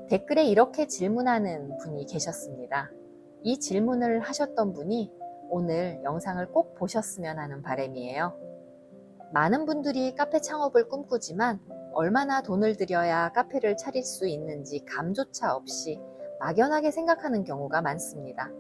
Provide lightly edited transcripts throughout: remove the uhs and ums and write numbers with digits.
댓글에 이렇게 질문하는 분이 계셨습니다. 이 질문을 하셨던 분이 오늘 영상을 꼭 보셨으면 하는 바람이에요. 많은 분들이 카페 창업을 꿈꾸지만 얼마나 돈을 들여야 카페를 차릴 수 있는지 감조차 없이 막연하게 생각하는 경우가 많습니다.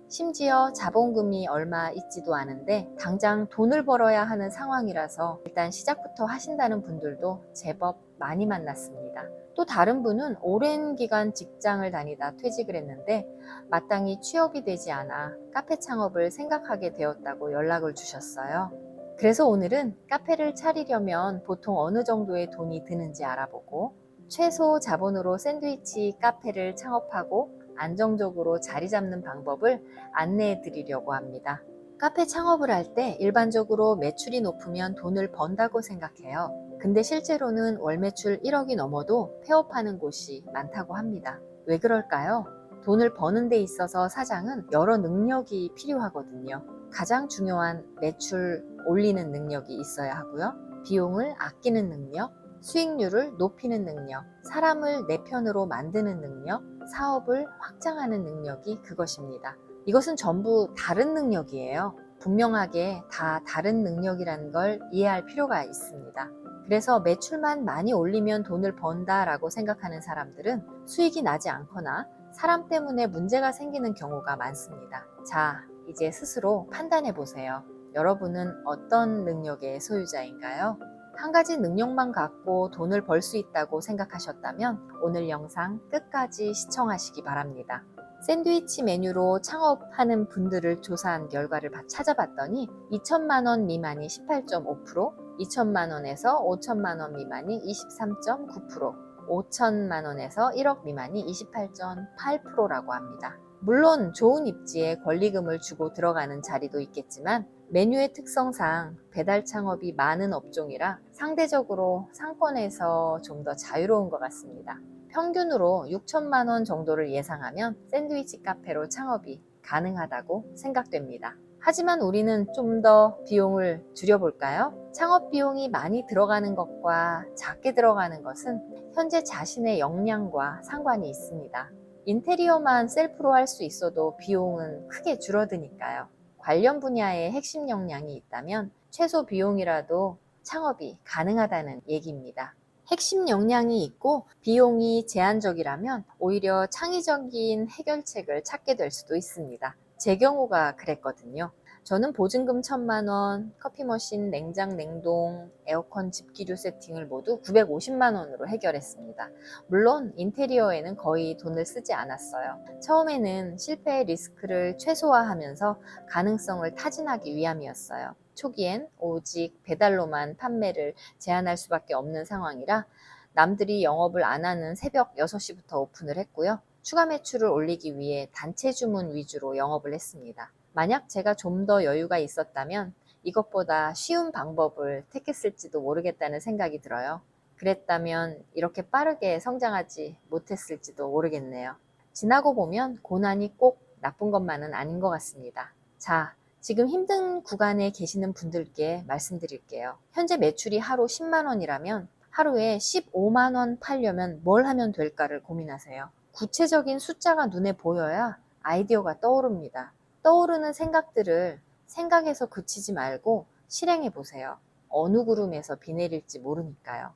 심지어 자본금이 얼마 있지도 않은데 당장 돈을 벌어야 하는 상황이라서 일단 시작부터 하신다는 분들도 제법 많이 만났습니다. 또 다른 분은 오랜 기간 직장을 다니다 퇴직을 했는데 마땅히 취업이 되지 않아 카페 창업을 생각하게 되었다고 연락을 주셨어요. 그래서 오늘은 카페를 차리려면 보통 어느 정도의 돈이 드는지 알아보고 최소 자본으로 샌드위치 카페를 창업하고 안정적으로 자리 잡는 방법을 안내해 드리려고 합니다. 카페 창업을 할 때 일반적으로 매출이 높으면 돈을 번다고 생각해요. 근데 실제로는 월 매출 1억이 넘어도 폐업하는 곳이 많다고 합니다. 왜 그럴까요? 돈을 버는 데 있어서 사장은 여러 능력이 필요하거든요. 가장 중요한 매출 올리는 능력이 있어야 하고요. 비용을 아끼는 능력, 수익률을 높이는 능력, 사람을 내 편으로 만드는 능력, 사업을 확장하는 능력이 그것입니다. 이것은 전부 다른 능력이에요. 분명하게 다 다른 능력이라는 걸 이해할 필요가 있습니다. 그래서 매출만 많이 올리면 돈을 번다라고 생각하는 사람들은 수익이 나지 않거나 사람 때문에 문제가 생기는 경우가 많습니다. 자, 이제 스스로 판단해 보세요. 여러분은 어떤 능력의 소유자인가요? 한 가지 능력만 갖고 돈을 벌 수 있다고 생각하셨다면 오늘 영상 끝까지 시청하시기 바랍니다. 샌드위치 메뉴로 창업하는 분들을 조사한 결과를 찾아봤더니 2천만 원 미만이 18.5%, 2천만 원에서 5천만 원 미만이 23.9%, 5천만 원에서 1억 미만이 28.8%라고 합니다. 물론 좋은 입지에 권리금을 주고 들어가는 자리도 있겠지만 메뉴의 특성상 배달 창업이 많은 업종이라 상대적으로 상권에서 좀 더 자유로운 것 같습니다. 평균으로 6천만 원 정도를 예상하면 샌드위치 카페로 창업이 가능하다고 생각됩니다. 하지만 우리는 좀 더 비용을 줄여볼까요? 창업 비용이 많이 들어가는 것과 작게 들어가는 것은 현재 자신의 역량과 상관이 있습니다. 인테리어만 셀프로 할 수 있어도 비용은 크게 줄어드니까요. 관련 분야에 핵심 역량이 있다면 최소 비용이라도 창업이 가능하다는 얘기입니다. 핵심 역량이 있고 비용이 제한적이라면 오히려 창의적인 해결책을 찾게 될 수도 있습니다. 제 경우가 그랬거든요. 저는 보증금 1,000만 원, 커피 머신, 냉장, 냉동, 에어컨, 집기류 세팅을 모두 950만 원으로 해결했습니다. 물론 인테리어에는 거의 돈을 쓰지 않았어요. 처음에는 실패의 리스크를 최소화하면서 가능성을 타진하기 위함이었어요. 초기엔 오직 배달로만 판매를 제한할 수밖에 없는 상황이라 남들이 영업을 안 하는 새벽 6시부터 오픈을 했고요. 추가 매출을 올리기 위해 단체 주문 위주로 영업을 했습니다. 만약 제가 좀 더 여유가 있었다면 이것보다 쉬운 방법을 택했을지도 모르겠다는 생각이 들어요. 그랬다면 이렇게 빠르게 성장하지 못했을지도 모르겠네요. 지나고 보면 고난이 꼭 나쁜 것만은 아닌 것 같습니다. 자, 지금 힘든 구간에 계시는 분들께 말씀드릴게요. 현재 매출이 하루 10만 원이라면 하루에 15만 원 팔려면 뭘 하면 될까를 고민하세요. 구체적인 숫자가 눈에 보여야 아이디어가 떠오릅니다. 떠오르는 생각들을 생각에서 그치지 말고 실행해 보세요. 어느 구름에서 비 내릴지 모르니까요.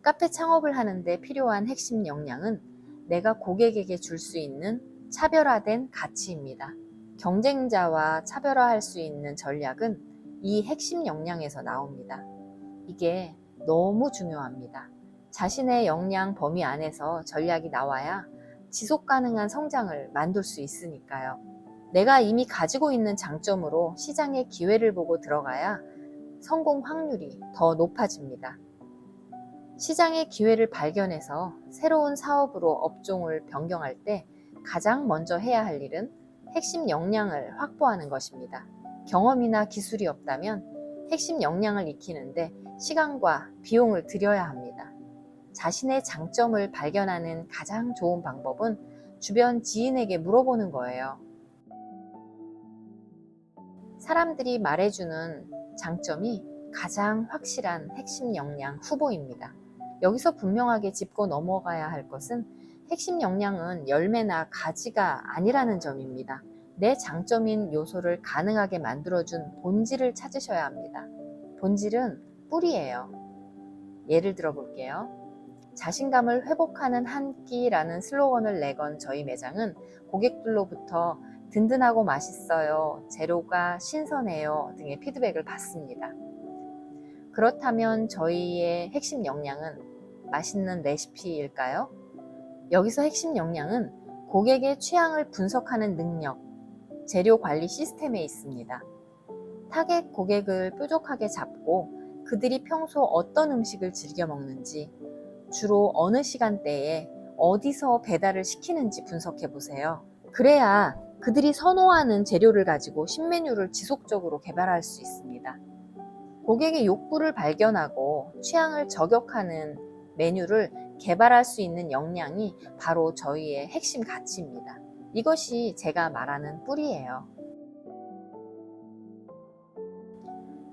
카페 창업을 하는데 필요한 핵심 역량은 내가 고객에게 줄 수 있는 차별화된 가치입니다. 경쟁자와 차별화할 수 있는 전략은 이 핵심 역량에서 나옵니다. 이게 너무 중요합니다. 자신의 역량 범위 안에서 전략이 나와야 지속 가능한 성장을 만들 수 있으니까요. 내가 이미 가지고 있는 장점으로 시장의 기회를 보고 들어가야 성공 확률이 더 높아집니다. 시장의 기회를 발견해서 새로운 사업으로 업종을 변경할 때 가장 먼저 해야 할 일은 핵심 역량을 확보하는 것입니다. 경험이나 기술이 없다면 핵심 역량을 익히는데 시간과 비용을 들여야 합니다. 자신의 장점을 발견하는 가장 좋은 방법은 주변 지인에게 물어보는 거예요. 사람들이 말해주는 장점이 가장 확실한 핵심 역량 후보입니다. 여기서 분명하게 짚고 넘어가야 할 것은 핵심 역량은 열매나 가지가 아니라는 점입니다. 내 장점인 요소를 가능하게 만들어준 본질을 찾으셔야 합니다. 본질은 뿌리예요. 예를 들어 볼게요. 자신감을 회복하는 한 끼라는 슬로건을 내건 저희 매장은 고객들로부터 든든하고 맛있어요, 재료가 신선해요 등의 피드백을 받습니다. 그렇다면 저희의 핵심 역량은 맛있는 레시피일까요? 여기서 핵심 역량은 고객의 취향을 분석하는 능력, 재료 관리 시스템에 있습니다. 타겟 고객을 뾰족하게 잡고 그들이 평소 어떤 음식을 즐겨 먹는지, 주로 어느 시간대에 어디서 배달을 시키는지 분석해 보세요. 그래야 그들이 선호하는 재료를 가지고 신메뉴를 지속적으로 개발할 수 있습니다. 고객의 욕구를 발견하고 취향을 저격하는 메뉴를 개발할 수 있는 역량이 바로 저희의 핵심 가치입니다. 이것이 제가 말하는 뿌리예요.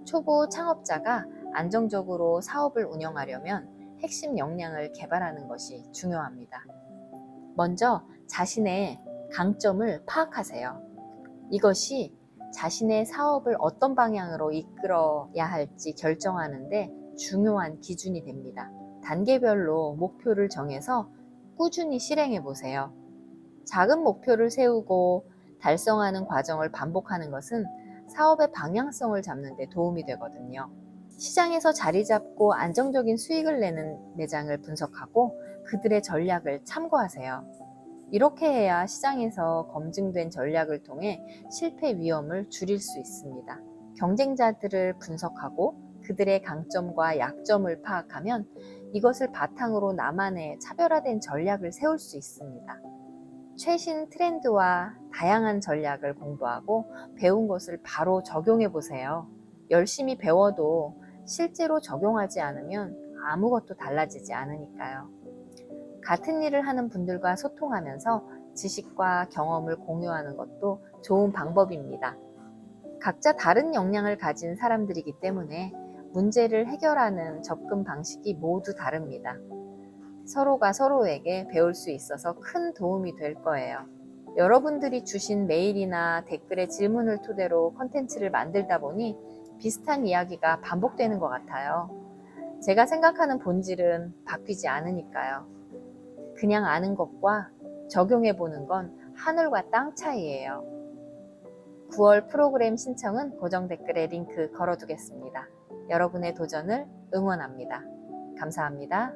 초보 창업자가 안정적으로 사업을 운영하려면 핵심 역량을 개발하는 것이 중요합니다. 먼저 자신의 강점을 파악하세요. 이것이 자신의 사업을 어떤 방향으로 이끌어야 할지 결정하는데 중요한 기준이 됩니다. 단계별로 목표를 정해서 꾸준히 실행해 보세요. 작은 목표를 세우고 달성하는 과정을 반복하는 것은 사업의 방향성을 잡는 데 도움이 되거든요. 시장에서 자리 잡고 안정적인 수익을 내는 매장을 분석하고 그들의 전략을 참고하세요. 이렇게 해야 시장에서 검증된 전략을 통해 실패 위험을 줄일 수 있습니다. 경쟁자들을 분석하고 그들의 강점과 약점을 파악하면 이것을 바탕으로 나만의 차별화된 전략을 세울 수 있습니다. 최신 트렌드와 다양한 전략을 공부하고 배운 것을 바로 적용해 보세요. 열심히 배워도 실제로 적용하지 않으면 아무것도 달라지지 않으니까요. 같은 일을 하는 분들과 소통하면서 지식과 경험을 공유하는 것도 좋은 방법입니다. 각자 다른 역량을 가진 사람들이기 때문에 문제를 해결하는 접근 방식이 모두 다릅니다. 서로가 서로에게 배울 수 있어서 큰 도움이 될 거예요. 여러분들이 주신 메일이나 댓글의 질문을 토대로 컨텐츠를 만들다 보니 비슷한 이야기가 반복되는 것 같아요. 제가 생각하는 본질은 바뀌지 않으니까요. 그냥 아는 것과 적용해보는 건 하늘과 땅 차이예요. 9월 프로그램 신청은 고정 댓글에 링크 걸어두겠습니다. 여러분의 도전을 응원합니다. 감사합니다.